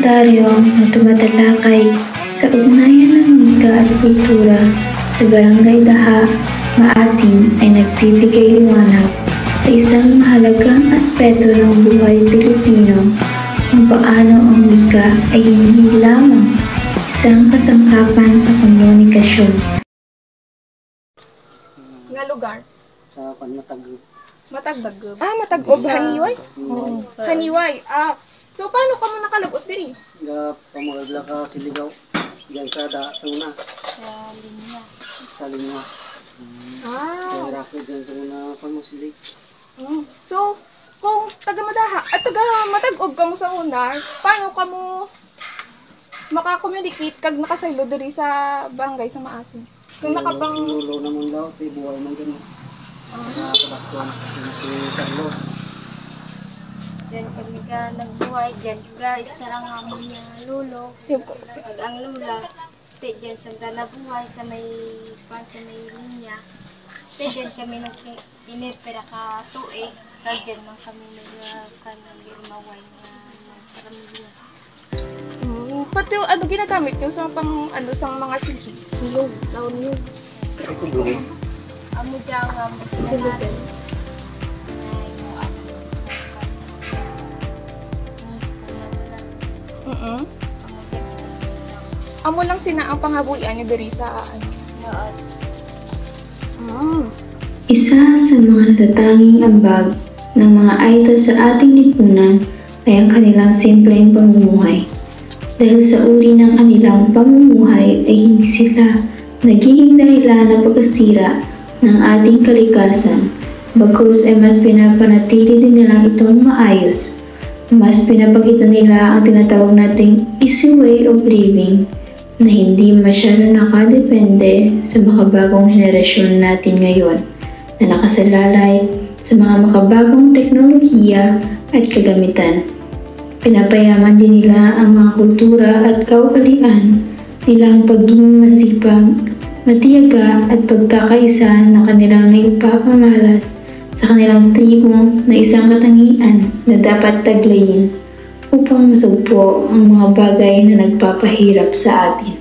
dokumentaryo na tumatalakay sa ugnayan ng wika at kultura sa Barangay Daha, Maasin ay nagbibigay liwanag sa isang mahalagang aspeto ng buhay Pilipino kung paano ang wika ay hindi lamang isang kasangkapan sa komunikasyon. Nga lugar? Sa Matag. Matagdagub. Matag-ob. Haniway? Haniway. So, paano ka mo nakalagot diri? Pamagagla ka siligaw. Diyan sa una. Sa linya. Kaya raket dyan sa una pamusilig. So, kung taga-madaha at taga-matag-ob ka mo sa una, paano ka mo makakommunicate kag nakasaylo diri sa barangay sa Maasin? Kung nakabang... Lulo naman daw, buhay man gano'n. Nakakabaktuan si Carlos. Diyan kami ka nagbuhay, diyan ka istarang amo niya lulo. Pag ang lula, diyan sa nabuhay sa may linya. Diyan kami inipira ka tuig, diyan man kami nagirmaway na paramilya. Pati ginagamit nyo sa sa mga silog, taon nyo? Amo dyan nga mo pinanaris. Amo lang sina ang pangabuhian nyo diri sa Isa sa mga natatanging ambag ng mga Aita sa ating lipunan ay ang kanilang simpleng pamumuhay. Dahil sa uri ng kanilang pamumuhay ay hindi sila nagiging dahilan ng pagkasira ng ating kalikasan, bagkus ay mas pinapanatili din nilang itong maayos. Mas pinapakita nila ang tinatawag nating easy way of living na hindi masyado nakadepende sa makabagong henerasyon natin ngayon na nakasalalay sa mga makabagong teknolohiya at kagamitan. Pinapayaman din nila ang mga kultura at kaugalian nilang pagiging masipag, matiyaga at pagkakaisa na kanilang naipapamalas sa kanilang tribo na isang katangian na dapat taglayin upang masugpo ang mga bagay na nagpapahirap sa atin.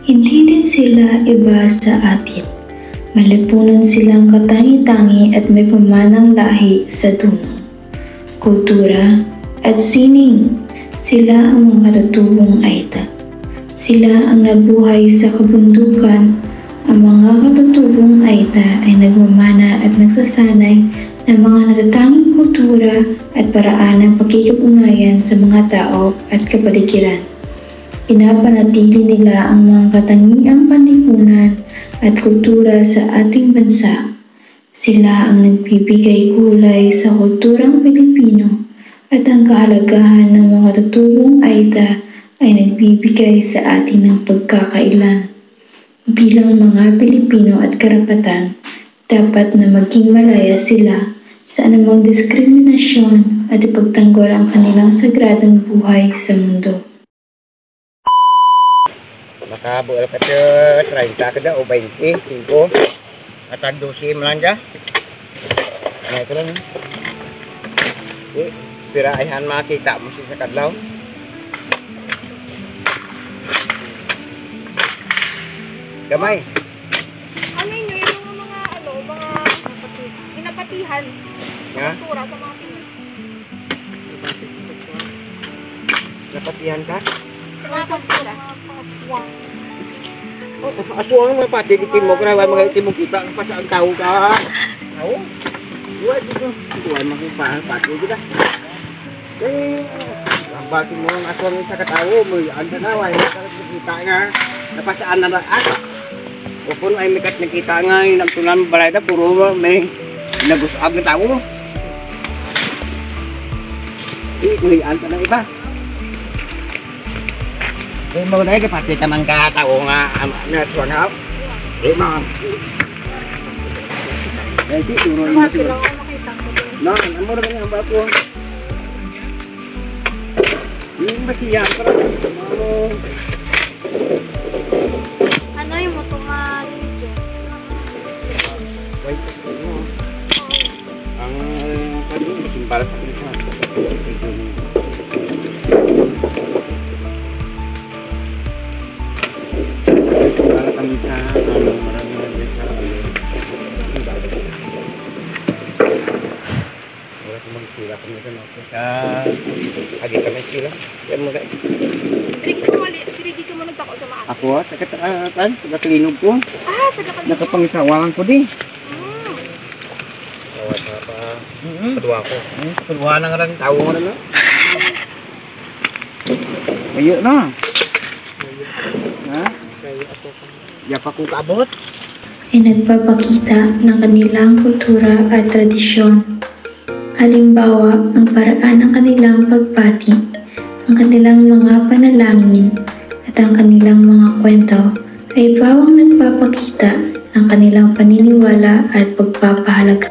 Hindi din sila iba sa atin. Malipunan silang katangi-tangi at may pamanang lahi sa tunong, kultura at sining. Sila ang mga katutubong Aita. Sila ang nabuhay sa kabundukan. Ang mga katutubong Aita ay nagmamana at nagsasanay ng mga natatanging kultura at paraan ng pagkikipugnayan sa mga tao at kapaligiran. Pinapanatili nila ang mga katangiang panlipunan at kultura sa ating bansa. Sila ang nagbibigay kulay sa kulturang Pilipino at ang kahalagahan ng mga katutubong Aita ay nagbibigay sa atin ng pagkakailan. Bilang mga Pilipino at karapatan, dapat na maging malaya sila sa anumang diskriminasyon at ipagtanggol ang kanilang sagradong buhay sa mundo. Makabuo ka sa 30 kada o 25 at ang 12 lang dyan. Ano ito lang. Piraihan makita mo siya sa kadlaw. Gamay. Ano yun yung mga pinapatihan? Kultura sa mga Pinoy. Napatihan ka? Sa mga kultura. Aswang mga pati itim mo. Kaya mga itim mo kita pa sa ang tao ka. Tao? Buwan dito. Buwan mga pati kita. Ang bati mo ang aswang sa katao mo. Ang tanaway. Kita nga. Napasaan na lang. O kung ay mikat nakita nga, nagtunan balay na, puro may nagusab na tao. Kuhian ka ng iba. Mau đấy cái pati tamang ka tao nga na suwangap. Mga. Jadi turun mo. No, amo ra ang bato. Yung masiyang para Ano yung moto nga lijo? Wait. Ang pati para sa isa. kami sa maraming sa wala ko mag-sila kami sa agi kami sila. Yan mo guys. Dirigi ka mo nagtako sa maas. Ako taga-kalinog ko. Taga-kalinog. Nakapangisawalan ko di. Kedua ko. Kedua na nga rin tao mo na. Ayo na. Ha? Yapa ko kaabot. Ay nagpapakita ng kanilang kultura at tradisyon. Halimbawa, ang paraan ng kanilang pagpati, ang kanilang mga panalangin, at ang kanilang mga kwento ay bawang nagpapakita ng kanilang paniniwala at pagpapahalaga.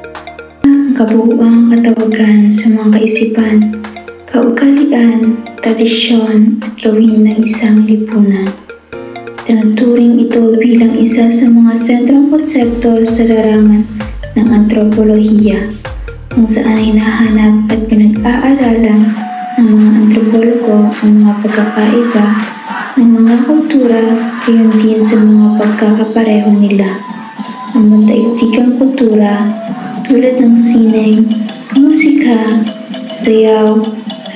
Ang kabuuang katawagan sa mga kaisipan, kaugalian, tradisyon at gawin ng isang lipunan. Tinuturing ito bilang isa sa mga sentrong konsepto sa larangan ng antropolohiya, kung saan hinahanap at pinag-aaralan ng mga antropologo ang mga pagkakaiba ng mga kultura, gayon din sa mga pagkakapareho nila. Ang bandaigdigang kultura tulad ng sining, musika, sayaw,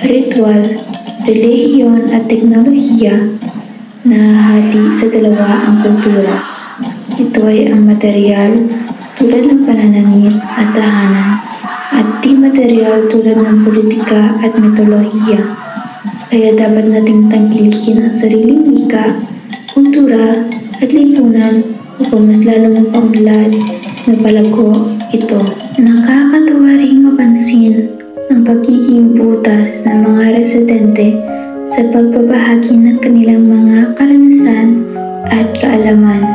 ritual, relihiyon at teknolohiya nahahati sa dalawa ang kultura. Ito ay ang material tulad ng pananamit at tahanan at di material tulad ng politika at mitolohiya. Kaya dapat nating tangkilikin ang sariling wika, kultura at lipunan upang mas lalong mapaunlad na palago ito. Nakakatuwa ring mapansin ang pagiging butas ng mga residente sa pagbabahagi ng kanilang mga karanasan at kaalaman.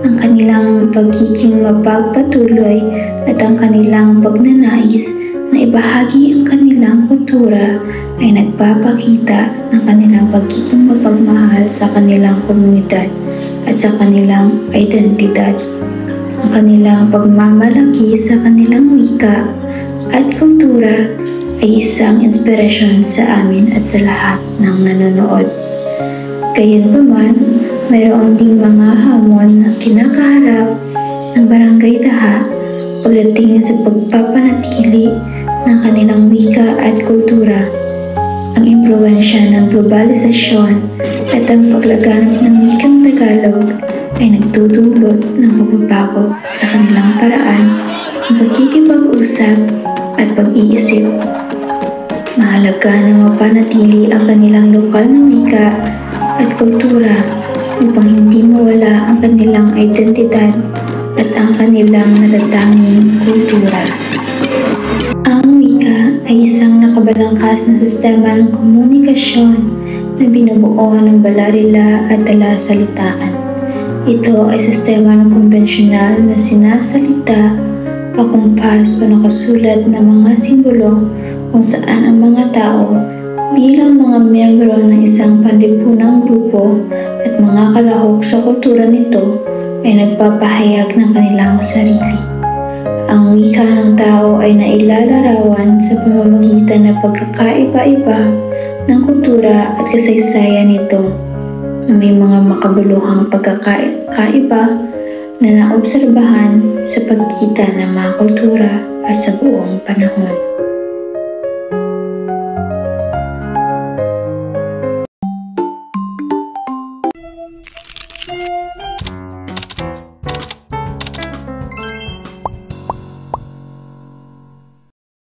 Ang kanilang pagiging mapagpatuloy at ang kanilang pagnanais na ibahagi ang kanilang kultura ay nagpapakita ng kanilang pagiging mapagmahal sa kanilang komunidad at sa kanilang identidad. Ang kanilang pagmamalaki sa kanilang wika at kultura ay isang inspirasyon sa amin at sa lahat ng nanonood. Gayunpaman, mayroon ding mga hamon na kinakaharap ng Barangay Daha pagdating sa pagpapanatili ng kanilang wika at kultura. Ang impluwensya ng globalisasyon at ang paglaganap ng wikang Tagalog ay nagdudulot ng pagbabago sa kanilang paraan ng pagkikipag-usap at pag-iisip. Mahalaga na mapanatili ang kanilang lokal na wika at kultura upang hindi mawala ang kanilang identidad at ang kanilang natatanging kultura. Ang wika ay isang nakabalangkas na sistema ng komunikasyon na binubuo ng balarila at talasalitaan. Ito ay sistema ng konbensyonal na sinasalita, pakumpas o nakasulat na mga simbolo kung saan ang mga tao bilang mga miyembro ng isang panlipunang grupo at mga kalahok sa kultura nito ay nagpapahayag ng kanilang sarili. Ang wika ng tao ay nailalarawan sa pamamagitan ng pagkakaiba-iba ng kultura at kasaysayan nito na may mga makabuluhang pagkakaiba na naobserbahan sa pagitan ng mga kultura at sa buong panahon.